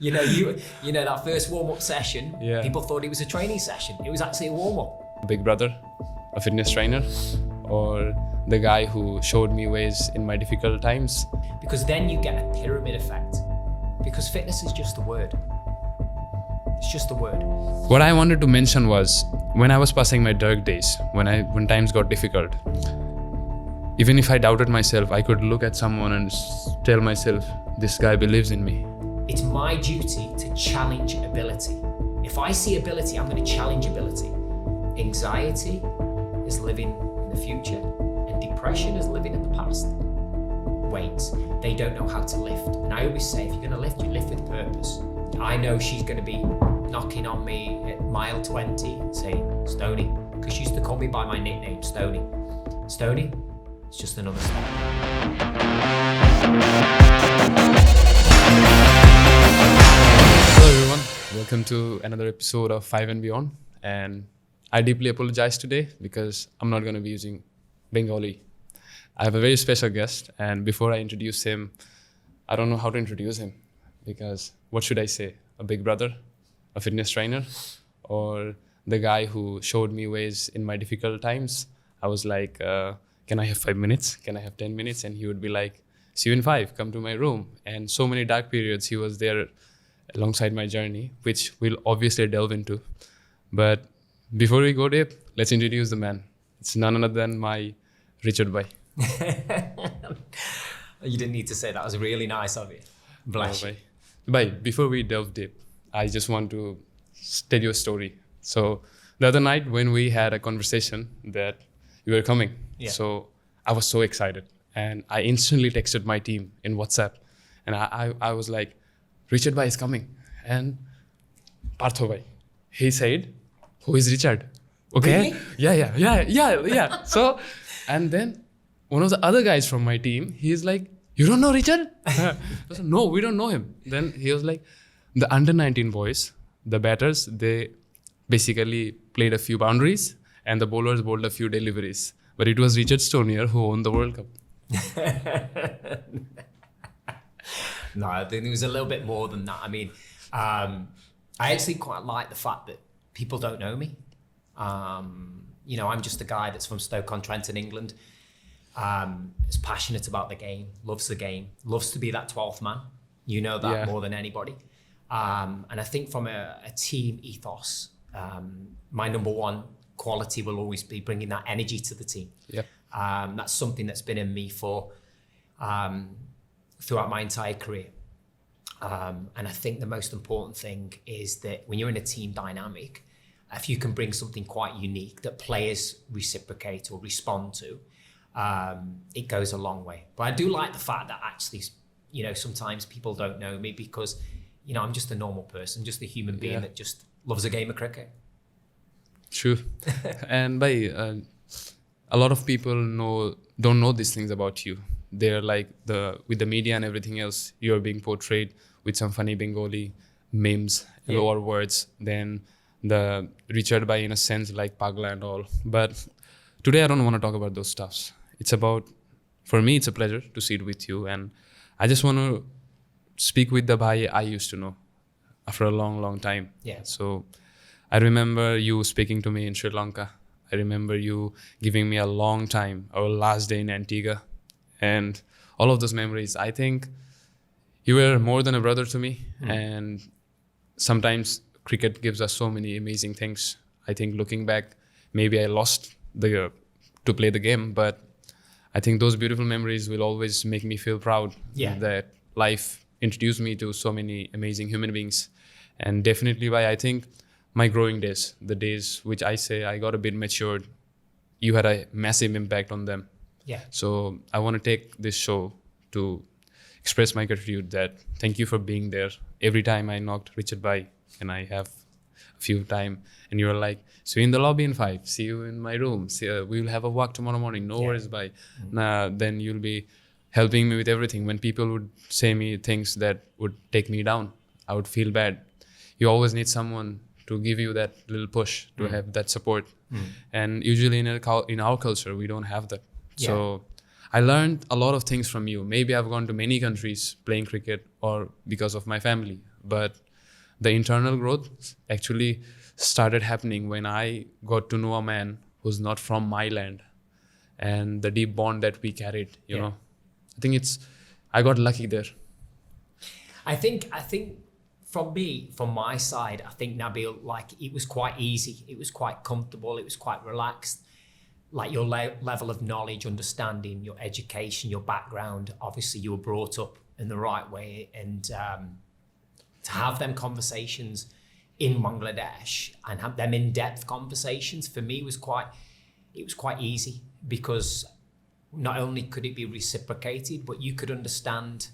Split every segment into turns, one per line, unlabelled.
You know that first warm-up session,
Yeah.
people thought it was a training session. It was actually a warm-up.
Big brother, a fitness trainer, or the guy who showed me ways in my difficult times.
Because then you get a pyramid effect. Because fitness is just a word. It's just a word.
What I wanted to mention was when I was passing my dark days, when times got difficult, even if I doubted myself, I could look at someone and tell myself, this guy believes in me.
It's my duty to challenge ability. If I see ability, I'm going to challenge ability. Anxiety is living in the future, and depression is living in the past. Weights, they don't know how to lift. And I always say, if you're going to lift, you lift with purpose. I know she's going to be knocking on me at mile 20 and saying, Stony, because she used to call me by my nickname, Stony. Stony, it's just another step.
Hello everyone, welcome to another episode of 5 and Beyond. And I deeply apologize today because I'm not going to be using Bengali. I have a very special guest, and before I introduce him, I don't know how to introduce him because what should I say? A big brother, a fitness trainer, or the guy who showed me ways in my difficult times. I was like, can I have 5 minutes? Can I have 10 minutes? And he would be like, see you in 5, come to my room. And so many dark periods, he was there alongside my journey, which we'll obviously delve into. But before we go deep, let's introduce the man. It's none other than my Richard bhai.
You didn't need to say that. It was really nice of you. Bless you.
Bhai, before we delve deep, I just want to tell you a story. So the other night when we had a conversation that you were coming, so I was so excited. And I instantly texted my team in WhatsApp. And I was like, Richard bhai is coming. And Partho bhai, he said, who is Richard? Okay.
Really?
Yeah. So, and then one of the other guys from my team, he's like, you don't know Richard? I said, no, we don't know him. Then he was like, the under 19 boys, the batters, they basically played a few boundaries and the bowlers bowled a few deliveries. But it was Richard Stonier who won the World Cup.
No, I think it was a little bit more than that. I mean, I actually quite like the fact that people don't know me. I'm just a guy that's from Stoke-on-Trent in England. Is passionate about the game, loves the game, loves to be that 12th man. You know that more than anybody. And I think from a team ethos, my number one quality will always be bringing that energy to the team.
Yep.
That's something that's been in me for throughout my entire career. And I think the most important thing is that when you're in a team dynamic, if you can bring something quite unique that players reciprocate or respond to, it goes a long way. But I do like the fact that actually, sometimes people don't know me because, I'm just a normal person, just a human being that just loves a game of cricket.
True. And a lot of people don't know these things about you. They're like with the media and everything else, you're being portrayed with some funny Bengali memes or words. Then the Richard bhai in a sense like Pagla and all. But today I don't want to talk about those stuffs. For me, it's a pleasure to sit with you. And I just want to speak with the bhai I used to know after a long, long time.
Yeah.
So I remember you speaking to me in Sri Lanka. I remember you giving me a long time, our last day in Antigua. And all of those memories, I think you were more than a brother to me. And sometimes cricket gives us so many amazing things. I think looking back, maybe I lost to play the game, but I think those beautiful memories will always make me feel proud that life introduced me to so many amazing human beings. And definitely I think my growing days, the days which I say I got a bit matured, you had a massive impact on them.
Yeah.
So I want to take this show to express my gratitude that thank you for being there. Every time I knocked Richard bhai and I have a few time and you were like, see you in the lobby in 5, see you in my room, we will have a walk tomorrow morning, no worries bhai. Then you'll be helping me with everything. When people would say me things that would take me down, I would feel bad. You always need someone to give you that little push, to have that support. And usually in our culture, we don't have that. So I learned a lot of things from you. Maybe I've gone to many countries playing cricket or because of my family. But the internal growth actually started happening when I got to know a man who's not from my land, and the deep bond that we carried, you know. I think I got lucky there.
I think from my side, I think Nabil, like, it was quite easy. It was quite comfortable. It was quite relaxed. Like your level of knowledge, understanding, your education, your background, obviously you were brought up in the right way, and to have them conversations in Bangladesh and have them in-depth conversations for me was quite easy, because not only could it be reciprocated, but you could understand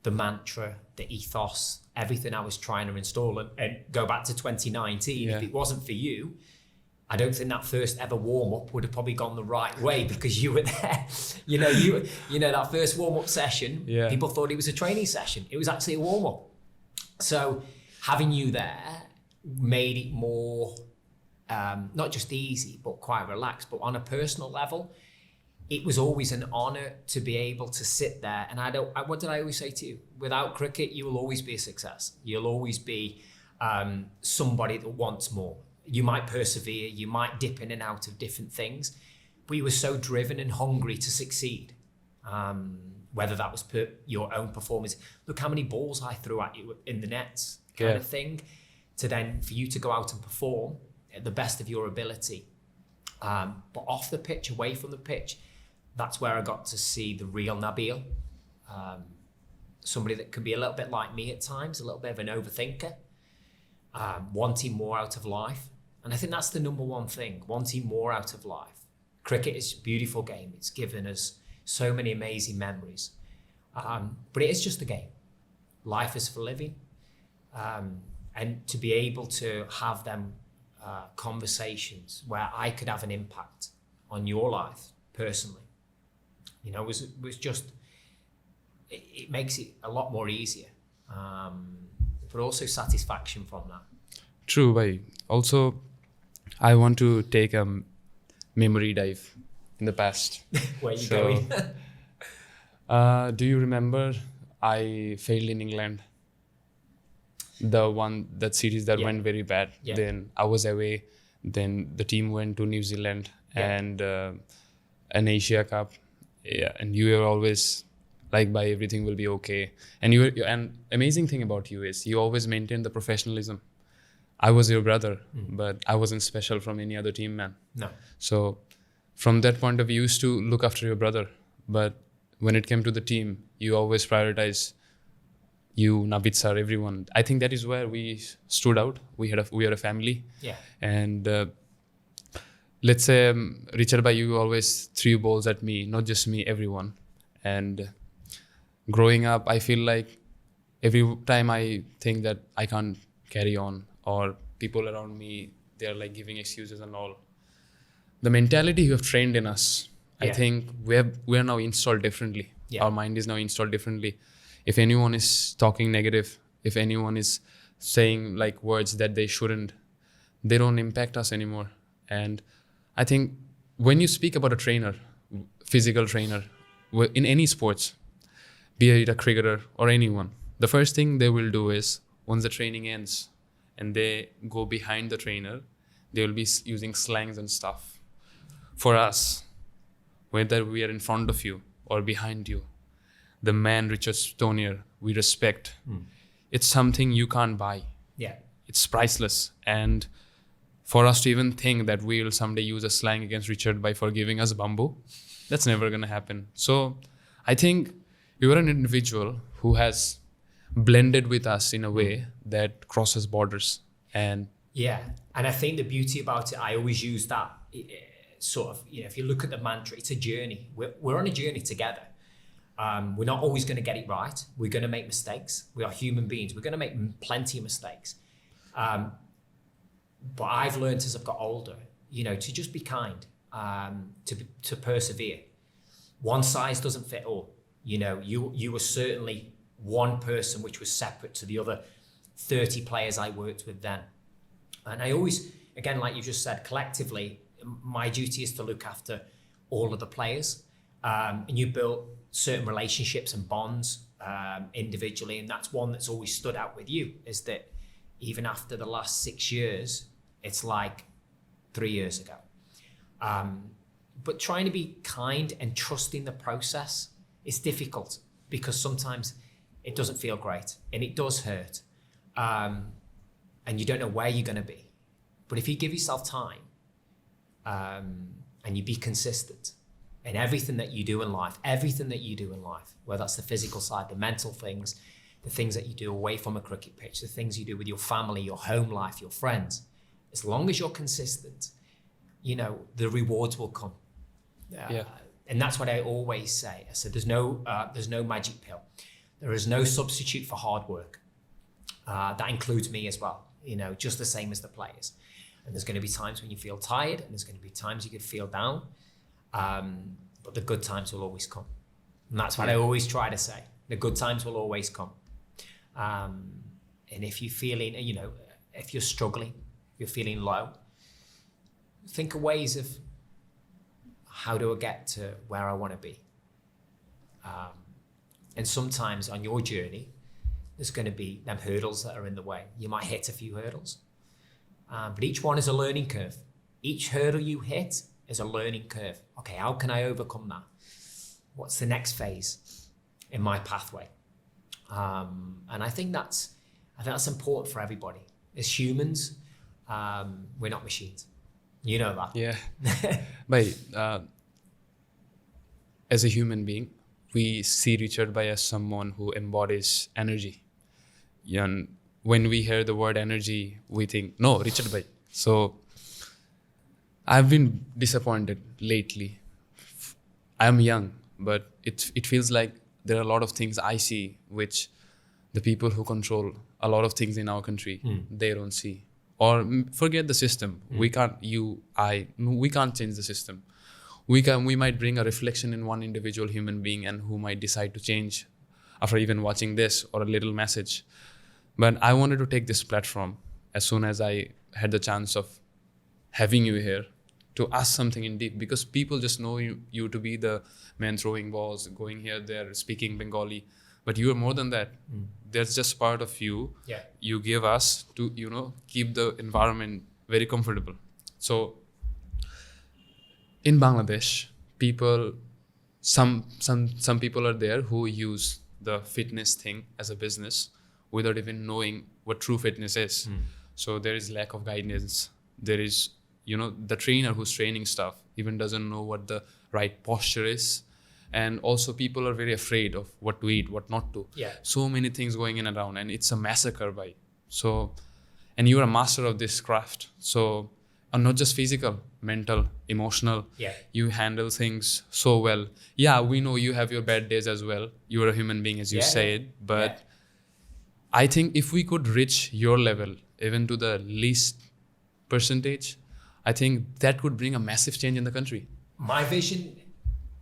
the mantra, the ethos, everything I was trying to install. And go back to 2019, if it wasn't for you, I don't think that first ever warm-up would have probably gone the right way, because you were there. You know that first warm-up session, people thought it was a training session. It was actually a warm-up. So having you there made it more, not just easy, but quite relaxed. But on a personal level, it was always an honor to be able to sit there. And what did I always say to you? Without cricket, you will always be a success. You'll always be somebody that wants more. You might persevere, you might dip in and out of different things, but you were so driven and hungry to succeed. Whether that was your own performance. Look how many balls I threw at you in the nets, kind of thing, to then for you to go out and perform at the best of your ability. But off the pitch, away from the pitch, that's where I got to see the real Nabil. Somebody that can be a little bit like me at times, a little bit of an overthinker, wanting more out of life. And I think that's the number one thing, wanting more out of life. Cricket is a beautiful game. It's given us so many amazing memories. But it is just a game. Life is for living. And to be able to have them conversations where I could have an impact on your life personally, was just, it makes it a lot more easier. But also satisfaction from that.
True, bhai. Also, I want to take a memory dive in the past.
Where are you going?
Do you remember I failed in England? That series that went very bad.
Yeah.
Then I was away. Then the team went to New Zealand and an Asia Cup. Yeah, and you were always like, "Bhai, everything will be okay." And and amazing thing about you is you always maintain the professionalism. I was your brother, but I wasn't special from any other team, man.
No.
So from that point of view, you used to look after your brother. But when it came to the team, you always prioritize you, Navid sir, everyone. I think that is where we stood out. We are a family.
Yeah.
And let's say, Richard, bhai, you always threw balls at me, not just me, everyone. And growing up, I feel like every time I think that I can't carry on, or people around me, they're like giving excuses and all. The mentality you have trained in us, I think we are now installed differently. Yeah. Our mind is now installed differently. If anyone is talking negative, if anyone is saying like words that they shouldn't, they don't impact us anymore. And I think when you speak about a trainer, physical trainer, in any sports, be it a cricketer or anyone, the first thing they will do is, once the training ends and they go behind the trainer, they will be using slangs and stuff. For us, whether we are in front of you or behind you, the man Richard Stonier, we respect. It's something you can't buy.
Yeah.
It's priceless. And for us to even think that we will someday use a slang against Richard by forgiving us bamboo, that's never going to happen. So I think you are an individual who has blended with us in a way that crosses borders. And
I think the beauty about it, I always use that sort of, if you look at the mantra, it's a journey. We're on a journey together. We're not always going to get it right. We're going to make mistakes. We are human beings. We're going to make plenty of mistakes. But I've learned as I've got older, to just be kind, to persevere. One size doesn't fit all. You were certainly one person which was separate to the other 30 players I worked with then. And I always, again, like you just said, collectively, my duty is to look after all of the players. And you built certain relationships and bonds individually, and that's one that's always stood out with you, is that even after the last 6 years, it's like 3 years ago. But trying to be kind and trusting the process is difficult because sometimes it doesn't feel great and it does hurt. And you don't know where you're going to be. But if you give yourself time and you be consistent in everything that you do in life, whether that's the physical side, the mental things, the things that you do away from a cricket pitch, the things you do with your family, your home life, your friends, as long as you're consistent, you know, the rewards will come. And that's what I always say. I said, there's no magic pill. There is no substitute for hard work. That includes me as well, you know, just the same as the players. And there's going to be times when you feel tired, and there's going to be times you could feel down. But the good times will always come. And that's what I always try to say. The good times will always come. And if you're feeling, you know, if you're struggling, if you're feeling low, think of ways of how do I get to where I want to be. And sometimes on your journey, there's going to be them hurdles that are in the way. You might hit a few hurdles, but each one is a learning curve. Each hurdle you hit is a learning curve. Okay, how can I overcome that? What's the next phase in my pathway? And I think that's important for everybody. As humans, we're not machines. You know that.
Yeah. Bhai, as a human being, we see Richard Bhai as someone who embodies energy. And when we hear the word energy, we think, no, Richard Bhai. So I've been disappointed lately. I'm young, but it feels like there are a lot of things I see which the people who control a lot of things in our country, they don't see. Or forget the system. We can't change the system. We might bring a reflection in one individual human being and who might decide to change after even watching this or a little message. But I wanted to take this platform as soon as I had the chance of having you here to ask something in deep, because people just know you to be the man throwing balls, going here, there, speaking Bengali. But you are more than that. There's just part of you. Yeah. You give us to, you know, keep the environment very comfortable. So in Bangladesh, some people are there who use the fitness thing as a business without even knowing what true fitness is. So there is lack of guidance. There is, you know, the trainer who's training stuff even doesn't know what the right posture is. And also people are very afraid of what to eat, what not to. Yeah. So many things going in and around, and it's a massacre, bhai. So, and you are a master of this craft. So, and not just physical, mental, emotional. Yeah. You handle things so well. Yeah, we know you have your bad days as well. You are a human being, as you said. But I think if we could reach your level, even to the least percentage, I think that could bring a massive change in the country.
My vision,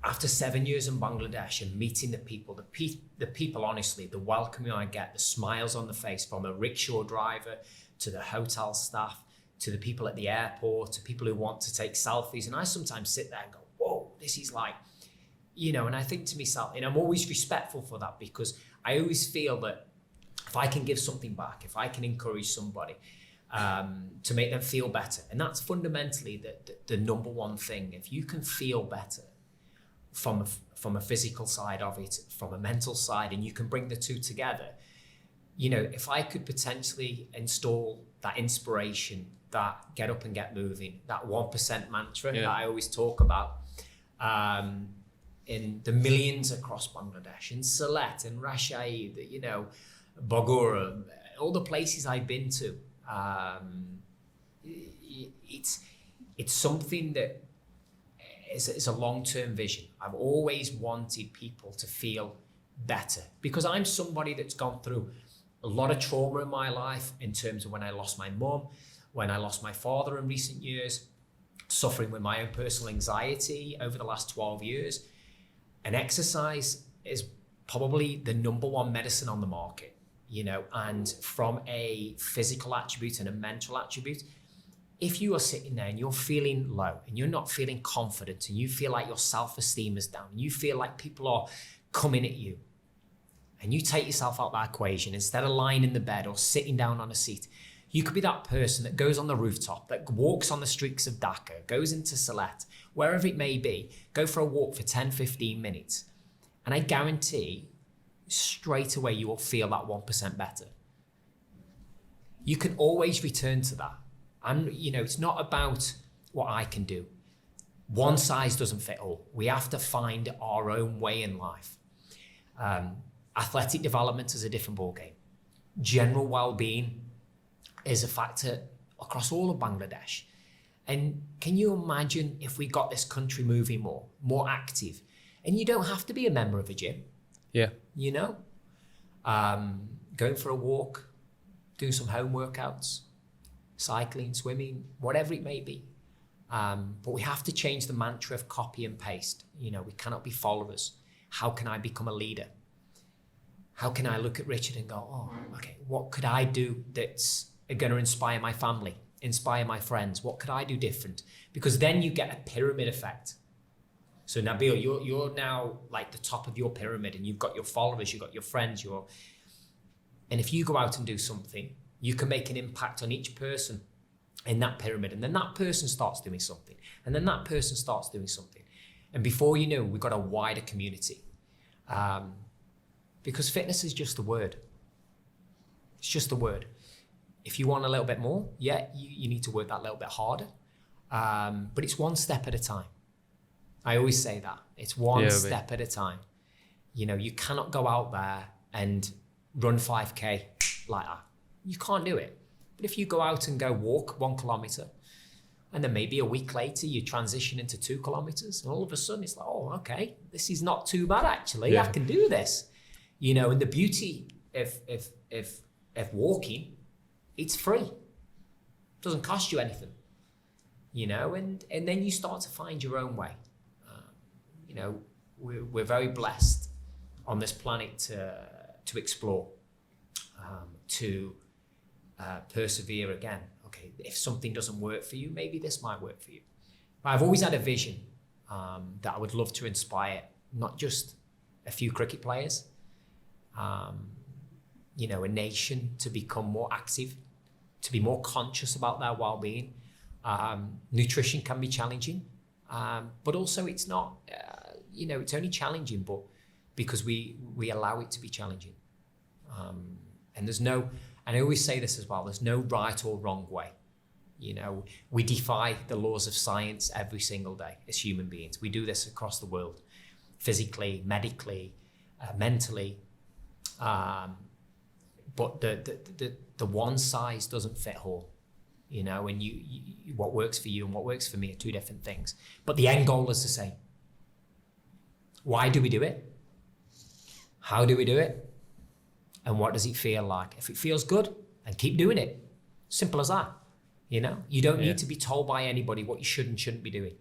after 7 years in Bangladesh and meeting the people, honestly, the welcoming I get, the smiles on the face from a rickshaw driver to the hotel staff, to the people at the airport, to people who want to take selfies. And I sometimes sit there and go, whoa, this is like, you know, and I think to myself, and I'm always respectful for that, because I always feel that if I can give something back, if I can encourage somebody to make them feel better, and that's fundamentally the number one thing. If you can feel better from a physical side of it, from a mental side, and you can bring the two together, you know, if I could potentially install that inspiration, that get up and get moving, that 1% mantra that I always talk about, in the millions across Bangladesh, in Sylhet, in Rajshahi, you know, Bogora, all the places I've been to, it's something that is a long-term vision. I've always wanted people to feel better, because I'm somebody that's gone through a lot of trauma in my life, in terms of when I lost my mum, when I lost my father in recent years, suffering with my own personal anxiety over the last 12 years. And exercise is probably the number one medicine on the market, you know, and from a physical attribute and a mental attribute, if you are sitting there and you're feeling low and you're not feeling confident and you feel like your self-esteem is down and you feel like people are coming at you, and you take yourself out that equation, instead of lying in the bed or sitting down on a seat, you could be that person that goes on the rooftop, that walks on the streets of Dhaka, goes into Sylhet, wherever it may be, go for a walk for 10, 15 minutes. And I guarantee straight away you will feel that 1% better. You can always return to that. And, it's not about what I can do. One size doesn't fit all. We have to find our own way in life. Athletic development is a different ballgame. General well-being is a factor across all of Bangladesh. And can you imagine if we got this country moving more active? And you don't have to be a member of a gym.
Yeah.
Going for a walk, doing some home workouts, cycling, swimming, whatever it may be. But we have to change the mantra of copy and paste. We cannot be followers. How can I become a leader? How can I look at Richard and go, oh, okay, what could I do that's going to inspire my family, inspire my friends? What could I do different? Because then you get a pyramid effect. So Nabil, you're now like the top of your pyramid, and you've got your followers, you've got your friends, and if you go out and do something, you can make an impact on each person in that pyramid, and then that person starts doing something, and then that person starts doing something. And before you know, we've got a wider community. Because fitness is just a word. It's just a word. If you want a little bit more, you need to work that little bit harder. But it's one step at a time. I always say that. It's one step at a time. You cannot go out there and run 5K like that. You can't do it. But if you go out and go walk 1 kilometer, and then maybe a week later you transition into 2 kilometers, and all of a sudden it's like, oh, okay, this is not too bad actually. Yeah. I can do this. And the beauty of walking, it's free. It doesn't cost you anything. And then you start to find your own way. We're very blessed on this planet to explore, to persevere again. Okay, if something doesn't work for you, maybe this might work for you. But I've always had a vision that I would love to inspire not just a few cricket players, a nation to become more active, to be more conscious about their well-being. Nutrition can be challenging, but also it's not, it's only challenging, but because we allow it to be challenging. And I always say this as well, there's no right or wrong way. We defy the laws of science every single day as human beings. We do this across the world, physically, medically, mentally. But the one size doesn't fit all, and you what works for you and what works for me are two different things. But the end goal is the same. Why do we do it? How do we do it? And what does it feel like? If it feels good, then keep doing it. Simple as that. You don't need to be told by anybody what you should and shouldn't be doing.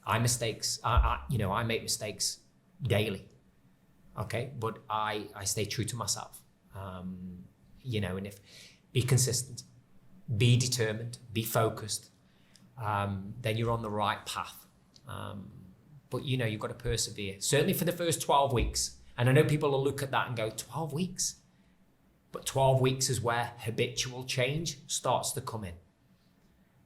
I make mistakes daily. Okay, but I stay true to myself. And be consistent, be determined, be focused, then you're on the right path. But you've got to persevere, certainly for the first 12 weeks. And I know people will look at that and go, 12 weeks? But 12 weeks is where habitual change starts to come in.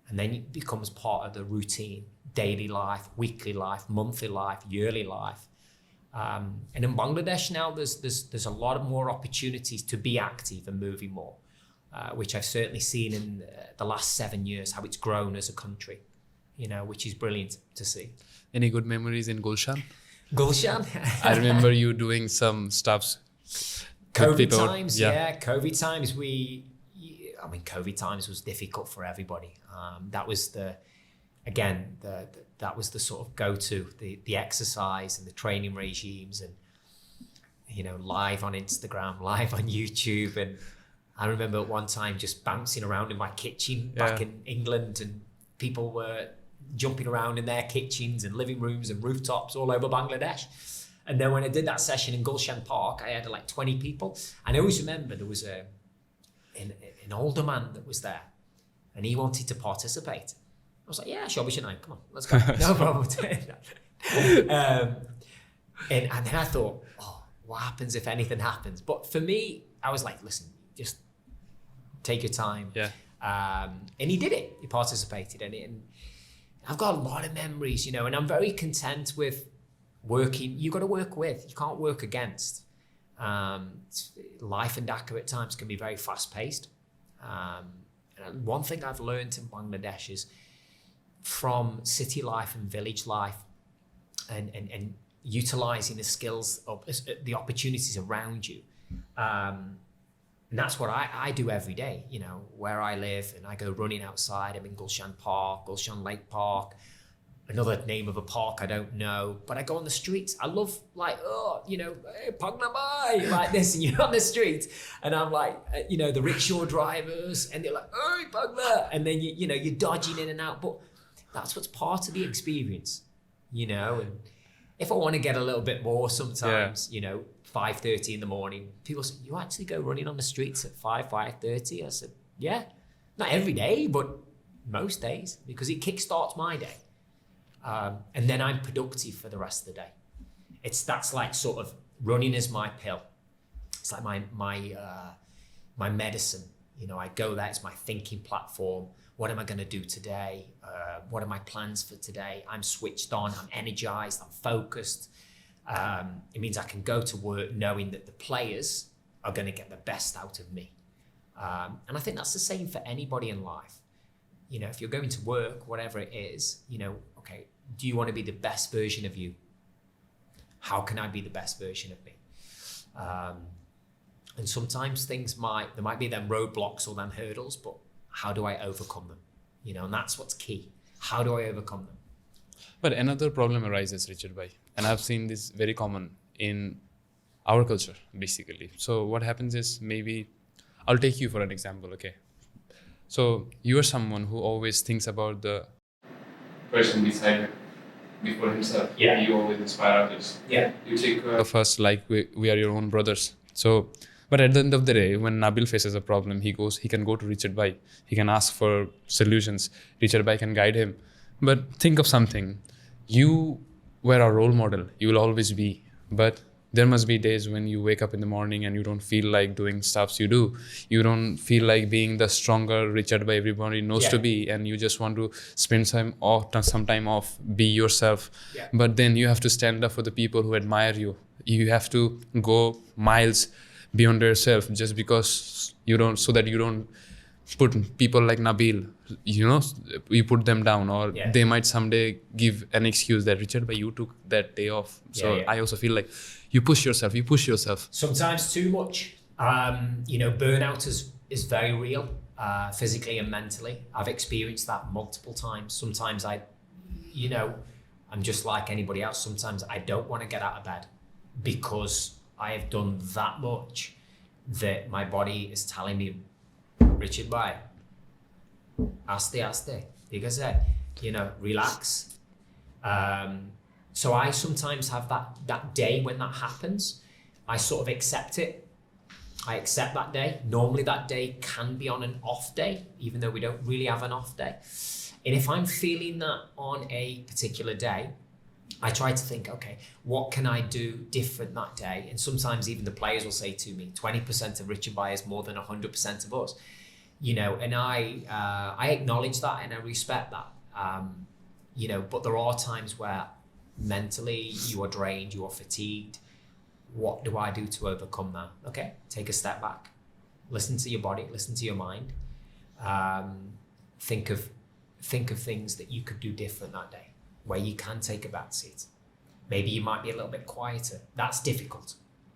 And then it becomes part of the routine, daily life, weekly life, monthly life, yearly life. And in Bangladesh now, there's a lot of more opportunities to be active and moving more, which I've certainly seen in the last 7 years, how it's grown as a country, which is brilliant to see.
Any good memories in Gulshan?
Gulshan?
I remember you doing some stuffs.
COVID times, COVID times, COVID times was difficult for everybody. That was that was the sort of go-to, the exercise and the training regimes, and live on Instagram, live on YouTube. And I remember at one time just bouncing around in my kitchen back in England, and people were jumping around in their kitchens and living rooms and rooftops all over Bangladesh. And then when I did that session in Gulshan Park, I had like 20 people. And I always remember there was an older man that was there, and he wanted to participate. I was like, yeah, sure, come on, let's go. No problem. And then I thought, what happens if anything happens? But for me, I was like, listen, just take your time.
Yeah.
And he did it. He participated in it. And I've got a lot of memories, and I'm very content with working. You got to work with. You can't work against. Life in Dhaka at times can be very fast-paced. And one thing I've learned in Bangladesh is from city life and village life and utilizing the skills of the opportunities around you. And that's what I do every day, where I live, and I go running outside. I'm in Gulshan Park, Gulshan Lake Park, another name of a park I don't know, but I go on the streets. I love hey, Pagna bhai, like this, and you're on the street, and I'm like, the rickshaw drivers, and they're like, hey, Pagna, and then you're dodging in and out, but that's what's part of the experience, and if I want to get a little bit more sometimes, 5:30 in the morning, people say, you actually go running on the streets at 5:30? I said, yeah, not every day, but most days, because it kickstarts my day. And then I'm productive for the rest of the day. That's like sort of running is my pill. It's like my medicine. I go there, it's my thinking platform. What am I going to do today? What are my plans for today? I'm switched on, I'm energized, I'm focused. It means I can go to work knowing that the players are going to get the best out of me. And I think that's the same for anybody in life. If you're going to work, whatever it is, okay, do you want to be the best version of you? How can I be the best version of me? And sometimes there might be them roadblocks or them hurdles, but how do I overcome them? And that's what's key. How do I overcome them?
But another problem arises, Richard bhai, and I've seen this very common in our culture, basically. So what happens is, maybe I'll take you for an example, okay? So you are someone who always thinks about the person beside him before himself.
Yeah.
You always inspire others.
Yeah.
You take care of us like we are your own brothers. So, but at the end of the day, when Nabil faces a problem, he can go to Richard bhai. He can ask for solutions. Richard bhai can guide him. But think of something. You were a role model. You will always be. But there must be days when you wake up in the morning and you don't feel like doing stuffs you do. You don't feel like being the stronger Richard bhai everybody knows to be, and you just want to spend some time off, be yourself.
Yeah.
But then you have to stand up for the people who admire you. You have to go miles beyond yourself just because so that you don't put people like Nabil, you put them down, or they might someday give an excuse that Richard bhai, you took that day off. So I also feel like you push yourself.
Sometimes too much. Burnout is very real, physically and mentally. I've experienced that multiple times. Sometimes I'm just like anybody else. Sometimes I don't want to get out of bed because I have done that much that my body is telling me, Richard bhai, aste, relax. So I sometimes have that day when that happens. I sort of accept it. I accept that day. Normally that day can be on an off day, even though we don't really have an off day. And if I'm feeling that on a particular day, I try to think, okay, what can I do different that day? And sometimes even the players will say to me, 20% of Richard bhai is more than 100% of us. And I acknowledge that and I respect that. But there are times where mentally you are drained, you are fatigued. What do I do to overcome that? Okay, take a step back, listen to your body, listen to your mind. Think of things that you could do different that day, where you can take a back seat. Maybe you might be a little bit quieter. That's difficult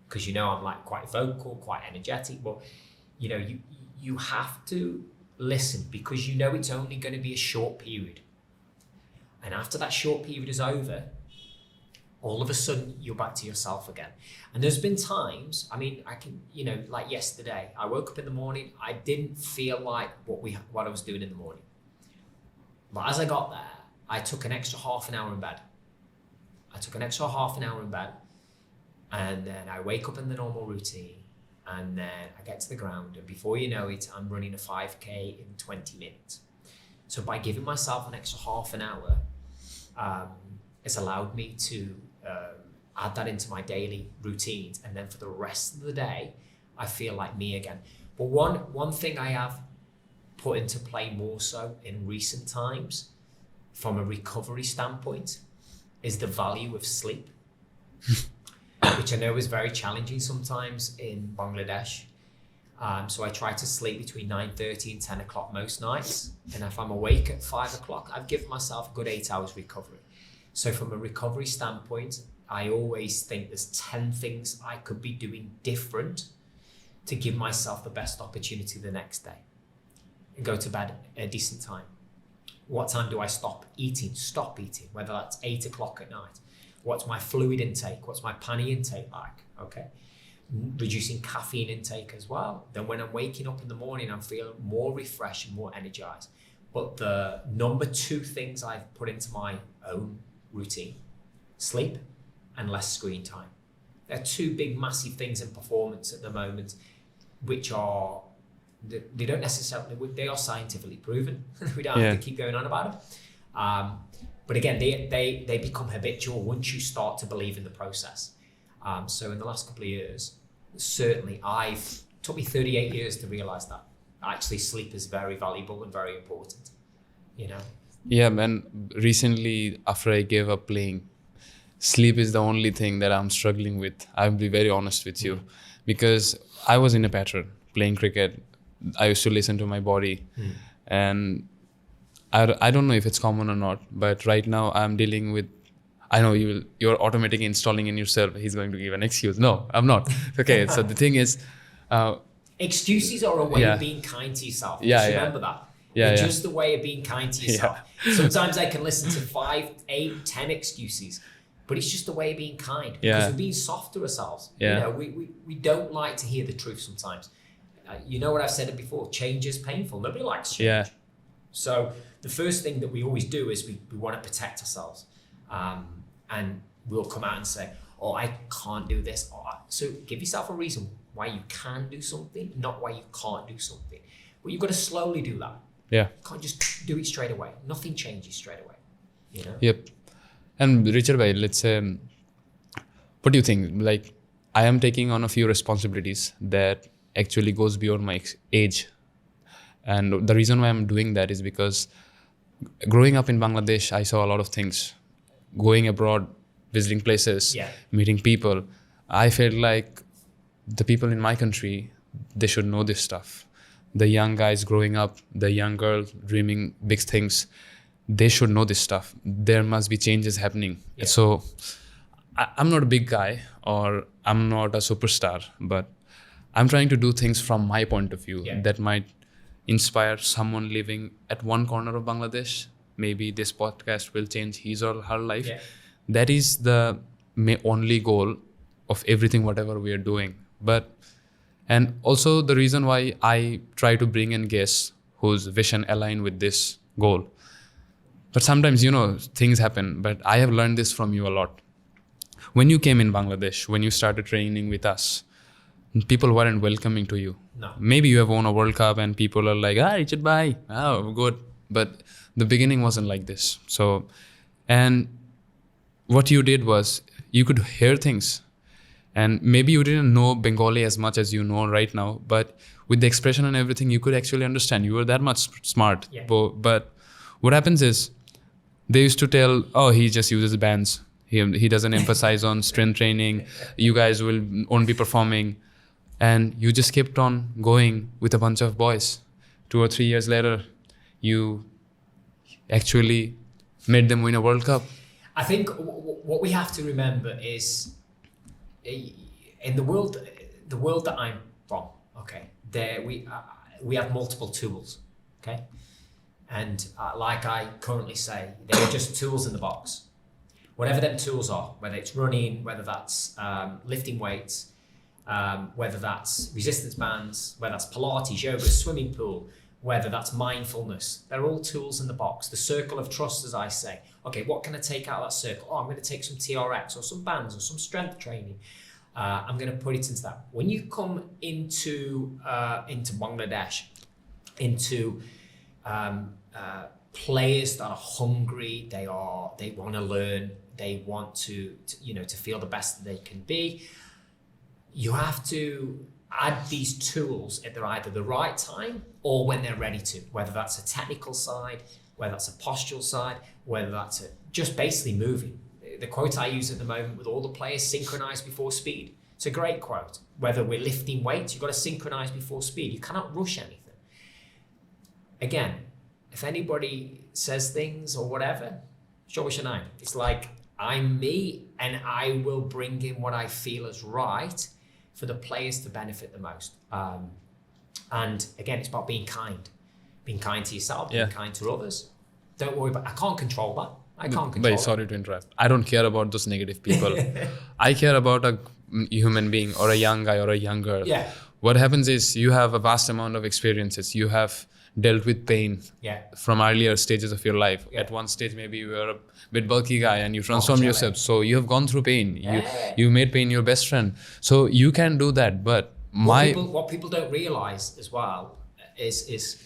because I'm like quite vocal, quite energetic, but you have to listen because it's only going to be a short period. And after that short period is over, all of a sudden you're back to yourself again. And there's been times, like yesterday, I woke up in the morning, I didn't feel like what I was doing in the morning. But as I got there, I took an extra half an hour in bed. And then I wake up in the normal routine. And then I get to the ground, and before you know it, I'm running a 5K in 20 minutes. So by giving myself an extra half an hour, it's allowed me to add that into my daily routines, and then for the rest of the day, I feel like me again. But one thing I have put into play more so in recent times, from a recovery standpoint, is the value of sleep, which I know is very challenging sometimes in Bangladesh. So I try to sleep between 9:30 and 10 o'clock most nights. And if I'm awake at 5 o'clock, I've given myself a good 8 hours recovery. So from a recovery standpoint, I always think there's 10 things I could be doing different to give myself the best opportunity the next day and go to bed at a decent time. What time do I stop eating? Stop eating, whether that's 8 o'clock at night. What's my fluid intake? What's my pani intake like? Okay. Reducing caffeine intake as well. Then when I'm waking up in the morning, I'm feeling more refreshed and more energized. But the number 2 things I've put into my own routine, sleep and less screen time. They're 2 big, massive things in performance at the moment, which are, they don't necessarily, they are scientifically proven. We don't have to keep going on about it. But again, they become habitual once you start to believe in the process. So in the last couple of years, certainly took me 38 years to realize that actually sleep is very valuable and very important, you know?
Yeah, man. Recently, after I gave up playing, sleep is the only thing that I'm struggling with. I'll be very honest with you, because I was in a pattern playing cricket. I used to listen to my body, and I don't know if it's common or not, but right now I'm dealing with, I know you're automatically installing in yourself, he's going to give an excuse. No, I'm not. Okay, so the thing is...
excuses are a way of being kind to yourself. Just remember that. They're just a way of being kind to yourself. Sometimes I can listen to 5, 8, 10 excuses, but it's just a way of being kind, because we're being soft to ourselves. You know, we don't like to hear the truth sometimes. You know what I've said it before, change is painful. Nobody likes change. So the first thing that we always do is we want to protect ourselves. And we'll come out and say, oh, I can't do this. So give yourself a reason why you can do something, not why you can't do something. But you've got to slowly do that. You can't just do it straight away. Nothing changes straight away, you know?
Yep. And Richard bhai, let's say, what do you think? Like, I am taking on a few responsibilities that actually goes beyond my age. And the reason why I'm doing that is because growing up in Bangladesh, I saw a lot of things. Going abroad, visiting places, meeting people, I felt like the people in my country, they should know this stuff. The young guys growing up, the young girls dreaming big things, they should know this stuff. There must be changes happening. So I'm not a big guy or I'm not a superstar, but I'm trying to do things from my point of view that might inspire someone living at one corner of Bangladesh. Maybe this podcast will change his or her life. That is the only goal of everything, whatever we are doing. And also the reason why I try to bring in guests whose vision align with this goal. But sometimes, you know, things happen, but I have learned this from you a lot. When you came in Bangladesh, when you started training with us, people weren't welcoming to you.
No.
Maybe you have won a World Cup and people are like, Richard bhai, good. But the beginning wasn't like this. So, and what you did was you could hear things, and maybe you didn't know Bengali as much as you know right now, but with the expression and everything, you could actually understand. You were that much smart. But what happens is they used to tell, he just uses bands. He doesn't emphasize on strength training. You guys won't be performing. And you just kept on going with a bunch of boys. 2 or 3 years later, you actually made them win a World Cup.
I think what we have to remember is in the world that I'm from, okay, there we have multiple tools, okay, and like I currently say, they're just tools in the box. Whatever them tools are, whether it's running, whether that's lifting weights, whether that's resistance bands, whether that's Pilates, yoga, swimming pool, whether that's mindfulness, they're all tools in the box. The circle of trust, as I say. Okay, what can I take out of that circle? I'm going to take some TRX or some bands or some strength training. I'm going to put it into that. When you come into Bangladesh, into players that are hungry. They want to learn. They want to feel the best that they can be. You have to add these tools at either the right time or when they're ready to, whether that's a technical side, whether that's a postural side, whether that's just basically moving. The quote I use at the moment with all the players, synchronize before speed. It's a great quote. Whether we're lifting weights, you've got to synchronize before speed. You cannot rush anything. Again, if anybody says things or whatever, show us your name. It's like, I'm me and I will bring in what I feel is right for the players to benefit the most. And again, it's about being kind to yourself, being kind to others. Don't worry about, I can't control that.
Wait, sorry to interrupt. I don't care about those negative people. I care about a human being or a young guy or a young girl.
Yeah.
What happens is you have a vast amount of experiences. You have dealt with pain from earlier stages of your life. Yeah. At one stage, maybe you were a bit bulky guy and you transformed yourself. So you have gone through pain. You made pain your best friend. So you can do that. But
what people don't realize as well is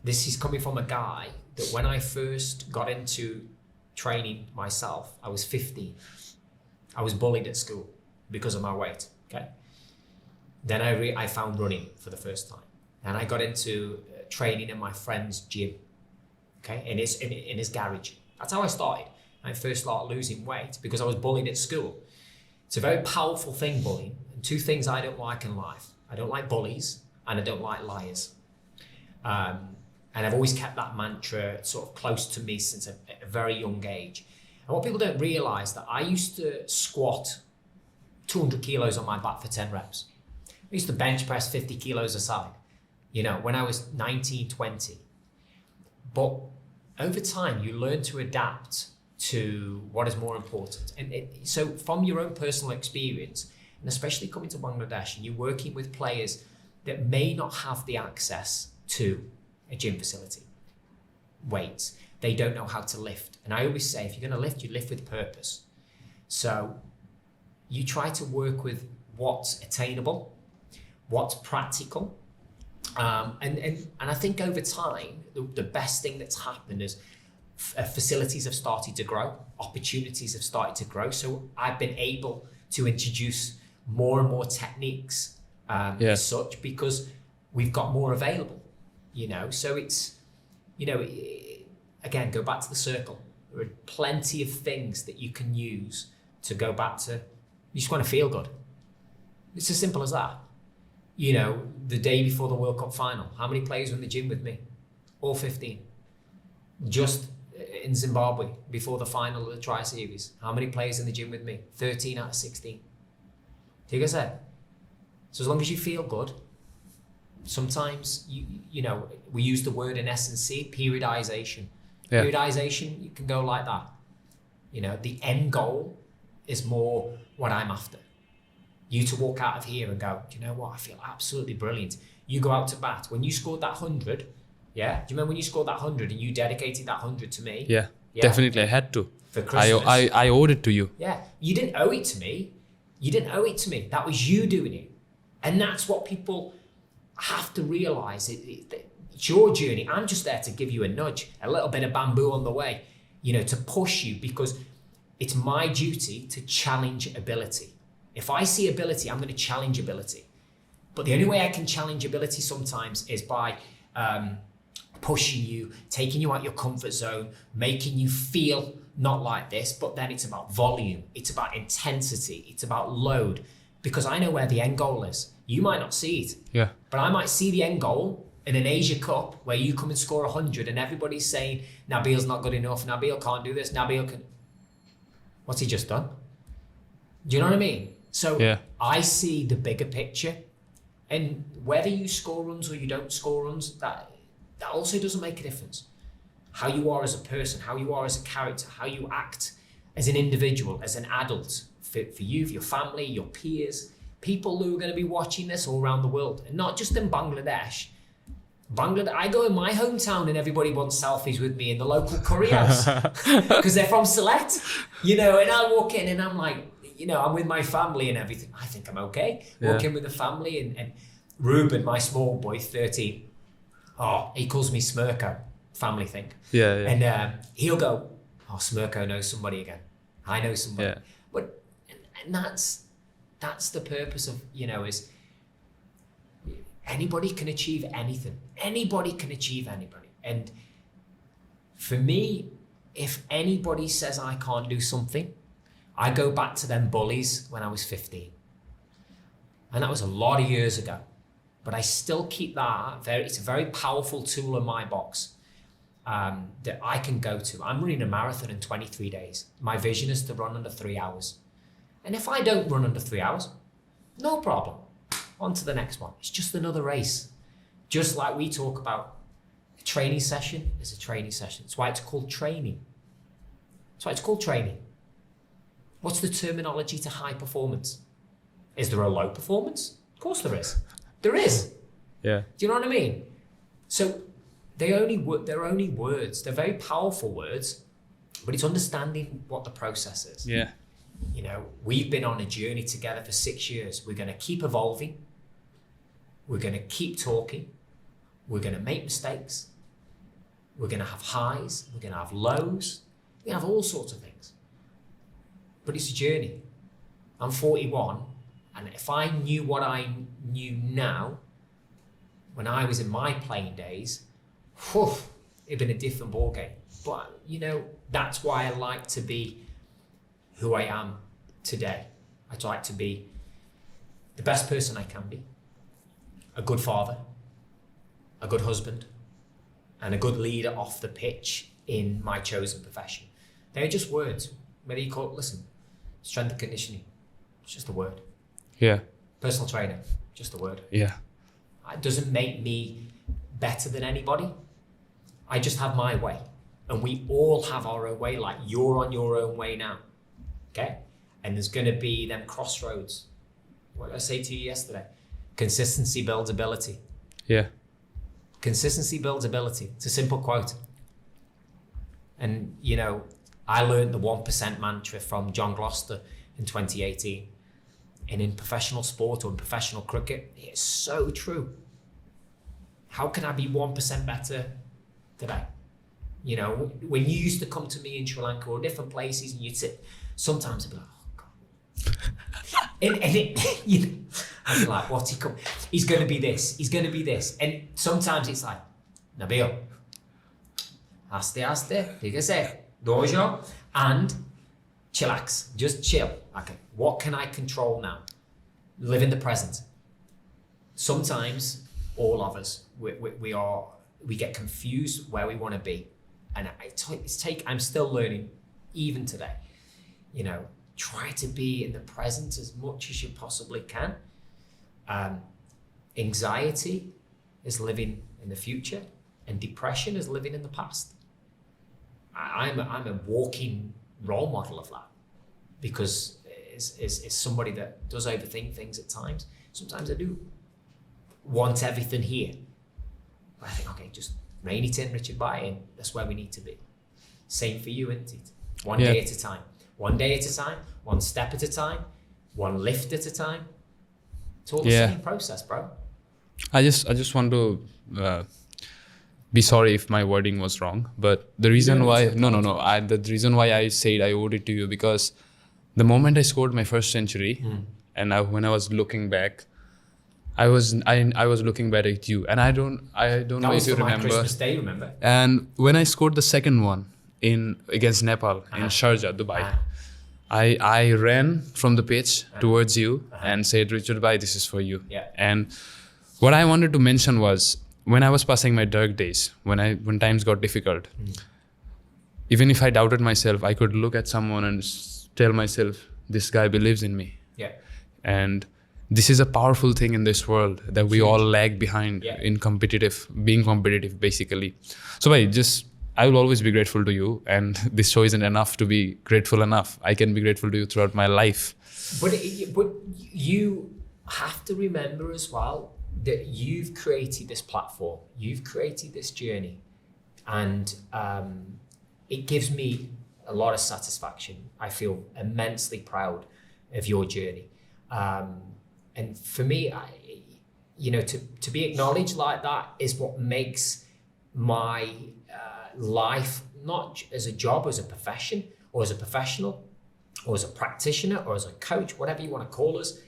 this is coming from a guy that when I first got into training myself, I was 15. I was bullied at school because of my weight. Okay. Then I found running for the first time. And I got into training in my friend's gym, okay, in his garage. That's how I started. I first started losing weight because I was bullied at school. It's a very powerful thing, bullying. And two things I don't like in life. I don't like bullies and I don't like liars. And I've always kept that mantra sort of close to me since a very young age. And what people don't realize that I used to squat 200 kilos on my back for 10 reps. I used to bench press 50 kilos aside, when I was 19, 20. But over time, you learn to adapt to what is more important. And so from your own personal experience, and especially coming to Bangladesh, and you're working with players that may not have the access to a gym facility, weights, they don't know how to lift. And I always say, if you're going to lift, you lift with purpose. So you try to work with what's attainable, what's practical. And I think over time, the best thing that's happened is facilities have started to grow, opportunities have started to grow. So I've been able to introduce more and more techniques as such because we've got more available, So it's, again, go back to the circle. There are plenty of things that you can use to go back to, you just want to feel good. It's as simple as that. The day before the World Cup final, how many players were in the gym with me? All 15. Just in Zimbabwe, before the final of the Tri-Series, how many players in the gym with me? 13 out of 16. Take a sec. So as long as you feel good, sometimes, we use the word in S&C, periodization. Yeah. Periodization, you can go like that. The end goal is more what I'm after. You to walk out of here and go, do you know what? I feel absolutely brilliant. You go out to bat. When you scored that 100, do you remember when you scored that 100 and you dedicated that 100 to me?
Yeah. Definitely. I had to.
For Christmas.
I owed it to you.
Yeah. You didn't owe it to me. That was you doing it. And that's what people have to realize. It's your journey. I'm just there to give you a nudge, a little bit of bamboo on the way, to push you, because it's my duty to challenge ability. If I see ability, I'm going to challenge ability. But the only way I can challenge ability sometimes is by pushing you, taking you out your comfort zone, making you feel not like this, but then it's about volume, it's about intensity, it's about load, because I know where the end goal is. You might not see it, but I might see the end goal in an Asia Cup where you come and score 100 and everybody's saying, Nabil's not good enough, Nabil can't do this, Nabil can... What's he just done? Do you know what I mean? So I see the bigger picture, and whether you score runs or you don't score runs, that also doesn't make a difference. How you are as a person, how you are as a character, how you act as an individual, as an adult, for you, for your family, your peers, people who are going to be watching this all around the world, and not just in Bangladesh. I go in my hometown and everybody wants selfies with me in the local curry house because they're from Sylhet, and I walk in and I'm like, I'm with my family and everything. I think I'm okay. Walk in with the family and Ruben, my small boy, 13. Oh, he calls me Smirko, family thing.
Yeah, yeah.
And he'll go, oh, Smirko knows somebody again. I know somebody.
Yeah.
But and that's the purpose of, is anybody can achieve anything. Anybody can achieve anybody. And for me, if anybody says I can't do something, I go back to them bullies when I was 15. And that was a lot of years ago. But I still keep that it's a very powerful tool in my box that I can go to. I'm running a marathon in 23 days. My vision is to run under 3 hours. And if I don't run under 3 hours, no problem. On to the next one. It's just another race. Just like we talk about a training session is a training session. That's why it's called training. That's why it's called training. What's the terminology to high performance? Is there a low performance? Of course there is. There is.
Yeah.
Do you know what I mean? So they're only words. They're very powerful words, but it's understanding what the process is.
Yeah.
We've been on a journey together for 6 years. We're going to keep evolving. We're going to keep talking. We're going to make mistakes. We're going to have highs. We're going to have lows. We have all sorts of things. But it's a journey. I'm 41. And if I knew what I knew now, when I was in my playing days, it'd been a different ballgame. But, that's why I like to be who I am today. I'd like to be the best person I can be, a good father, a good husband, and a good leader off the pitch in my chosen profession. They're just words. Whether you call it, strength and conditioning, it's just a word.
Yeah.
Personal trainer, just a word.
Yeah.
It doesn't make me better than anybody. I just have my way. And we all have our own way, like you're on your own way now. Okay? And there's going to be them crossroads. What did I say to you yesterday? Consistency builds ability.
Yeah.
Consistency builds ability. It's a simple quote. And, I learned the 1% mantra from John Gloucester in 2018. And in professional sport or in professional cricket, it's so true. How can I be 1% better today? When you used to come to me in Sri Lanka or different places and you'd sit, sometimes I'd be like, oh God. I'd be like, what's he come? He's going to be this. He's going to be this. And sometimes it's like, Nabil, aste, fíjese, dojo, and chillax, just chill. Okay, what can I control now? Live in the present. Sometimes, all of us, we get confused where we want to be. And I'm still learning, even today. Try to be in the present as much as you possibly can. Anxiety is living in the future, and depression is living in the past. I'm a walking role model of that, because is somebody that does overthink things at times. Sometimes I do want everything here, but I think, okay, just rein it in, Richard, buy in. That's where we need to be. Same for you, isn't it? One day at a time, one step at a time, one lift at a time. It's all the same process, bro.
I just want to be sorry if my wording was wrong, but the reason why the reason why I said I owed it to you, because the moment I scored my first century, and when I was looking back, I was looking back at you, and I don't know if you remember.
Christmas Day, remember?
And when I scored the second one against Nepal in Sharjah, Dubai, I ran from the pitch towards you and said, Richard bhai, this is for you.
Yeah.
And what I wanted to mention was, when I was passing my dark days, when times got difficult, even if I doubted myself, I could look at someone and tell myself, this guy believes in me.
Yeah.
And this is a powerful thing in this world that we all lag behind in being competitive, basically. So I will always be grateful to you, and this show isn't enough to be grateful enough. I can be grateful to you throughout my life.
But you have to remember as well that you've created this platform, you've created this journey, and it gives me a lot of satisfaction. I feel immensely proud of your journey. And for me, to be acknowledged like that is what makes my life, not as a job, as a profession, or as a professional, or as a practitioner, or as a coach, whatever you want to call us,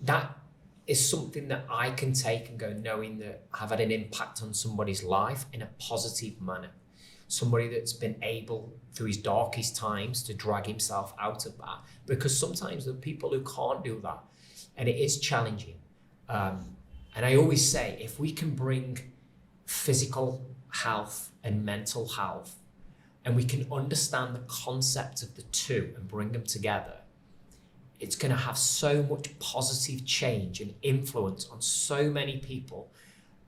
that is something that I can take and go, knowing that I've had an impact on somebody's life in a positive manner. Somebody that's been able, through his darkest times, to drag himself out of that. Because sometimes there are people who can't do that, and it is challenging. And I always say, if we can bring physical health and mental health, and we can understand the concept of the two and bring them together, it's going to have so much positive change and influence on so many people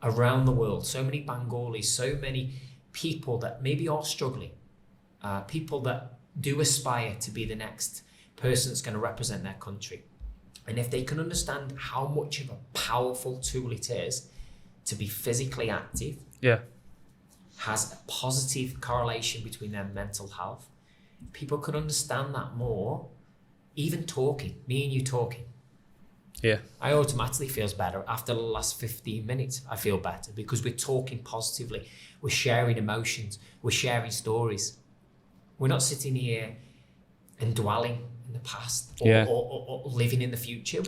around the world, so many Bengalis, so many people that maybe are struggling, people that do aspire to be the next person that's going to represent their country. And if they can understand how much of a powerful tool it is to be physically active, has a positive correlation between their mental health, people can understand that more. Even talking, me and you talking, I automatically feels better. After the last 15 minutes, I feel better because we're talking positively. We're sharing emotions. We're sharing stories. We're not sitting here and dwelling in the past or living in the future.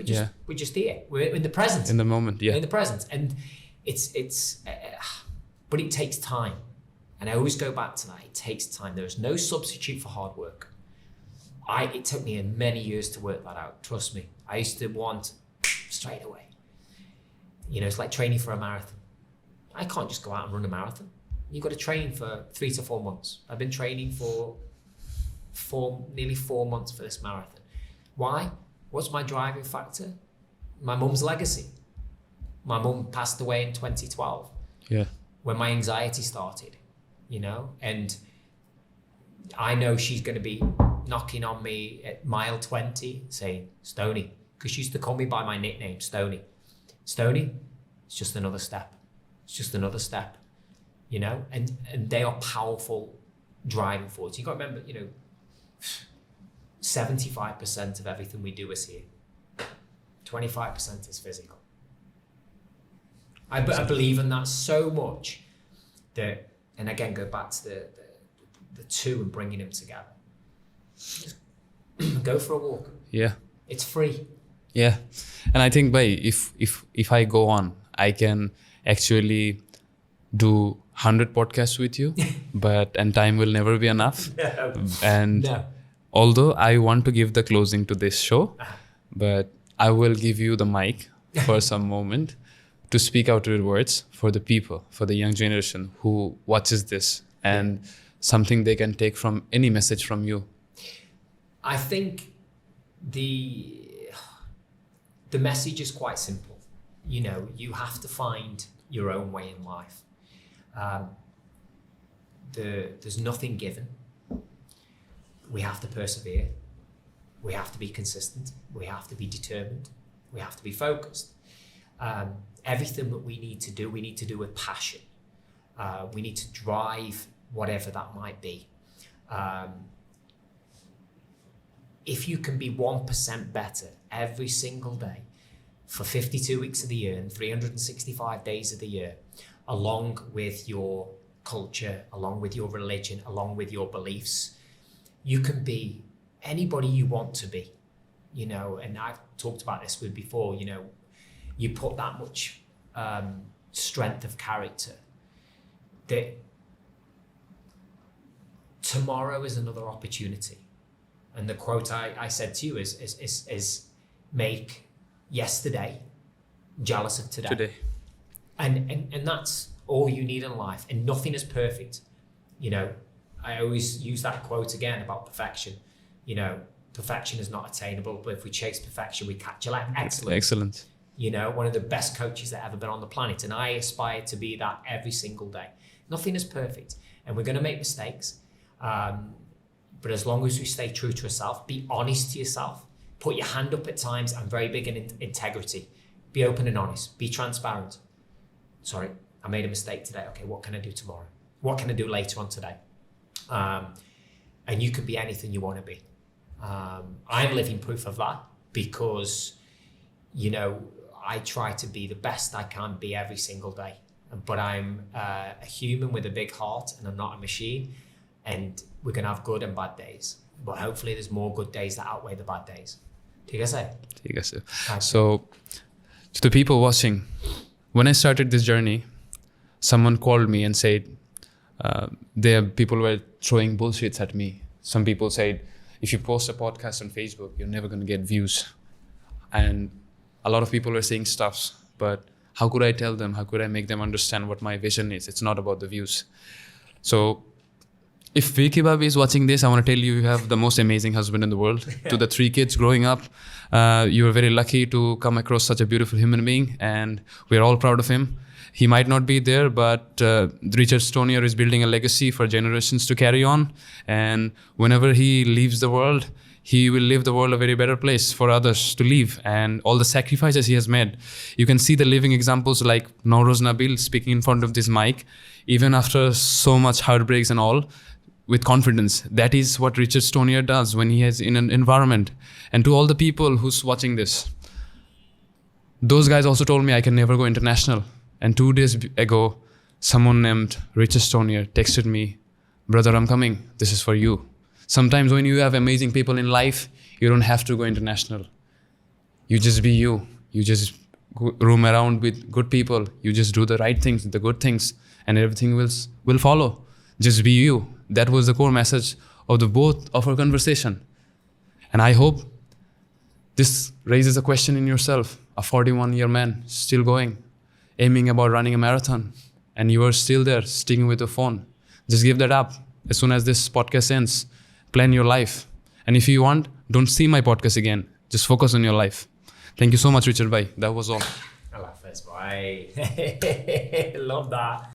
We're just here. We're in the present.
In the moment,
We're in the present. And but it takes time. And I always go back to that. It takes time. There is no substitute for hard work. It took me many years to work that out. Trust me. I used to want straight away. It's like training for a marathon. I can't just go out and run a marathon. You've got to train for 3 to 4 months. I've been training for nearly 4 months for this marathon. Why? What's my driving factor? My mum's legacy. My mum passed away in 2012. When my anxiety started, and I know she's going to be knocking on me at mile 20 saying, Stony, because she used to call me by my nickname, Stony. Stony, it's just another step. It's just another step, and they are powerful driving force. You got to remember, 75% of everything we do is here. 25% is physical. I believe in that so much that, and again, go back to the two and bringing them together. Just go for a walk. It's free.
And I think, bhai, if I go on, I can actually do 100 podcasts with you, and time will never be enough. Although I want to give the closing to this show, but I will give you the mic for some moment to speak out your words for the people, for the young generation who watches this, and something they can take from any message from you.
I think the message is quite simple. You have to find your own way in life. There's nothing given. We have to persevere. We have to be consistent. We have to be determined. We have to be focused. Everything that we need to do with passion. We need to drive whatever that might be. If you can be 1% better every single day for 52 weeks of the year and 365 days of the year, along with your culture, along with your religion, along with your beliefs, you can be anybody you want to be, and I've talked about this with before, you put that much strength of character that tomorrow is another opportunity. And the quote I said to you is make yesterday jealous of today. And that's all you need in life. And nothing is perfect. I always use that quote again about perfection. Perfection is not attainable, but if we chase perfection, we catch a life. Excellent. One of the best coaches that ever been on the planet. And I aspire to be that every single day. Nothing is perfect. And we're going to make mistakes. But as long as we stay true to yourself, be honest to yourself, put your hand up at times. I'm very big in integrity. Be open and honest. Be transparent. Sorry, I made a mistake today. Okay, what can I do tomorrow? What can I do later on today? And you can be anything you want to be. I'm living proof of that because, I try to be the best I can be every single day. But I'm a human with a big heart, and I'm not a machine. And we're going to have good and bad days. But hopefully there's more good days that outweigh the bad days. ठीक है sir?
ठीक है sir. So, to the people watching, when I started this journey, someone called me and said, people were throwing bullshits at me. Some people said, if you post a podcast on Facebook, you're never going to get views. And a lot of people were saying stuffs, but how could I tell them? How could I make them understand what my vision is? It's not about the views. So if Vicky Babi is watching this, I want to tell you, you have the most amazing husband in the world. To the 3 kids growing up, you are very lucky to come across such a beautiful human being, and we're all proud of him. He might not be there, but Richard Stonier is building a legacy for generations to carry on. And whenever he leaves the world, he will leave the world a very better place for others to live. And all the sacrifices he has made, you can see the living examples like Nauroz Nabil speaking in front of this mic, even after so much heartbreaks and all, with confidence. That is what Richard Stonier does when he is in an environment. And to all the people who's watching this, those guys also told me I can never go international. And 2 days ago, someone named Richard Stonier texted me, brother, I'm coming. This is for you. Sometimes when you have amazing people in life, you don't have to go international. You just be you. You just roam around with good people. You just do the right things, the good things, and everything will follow. Just be you. That was the core message of the both of our conversation. And I hope this raises a question in yourself. A 41-year man still going, aiming about running a marathon, and you are still there sticking with your phone. Just give that up. As soon as this podcast ends, plan your life. And if you want, don't see my podcast again. Just focus on your life. Thank you so much, Richard bhai. That was all.
I love this, bhai. Love that.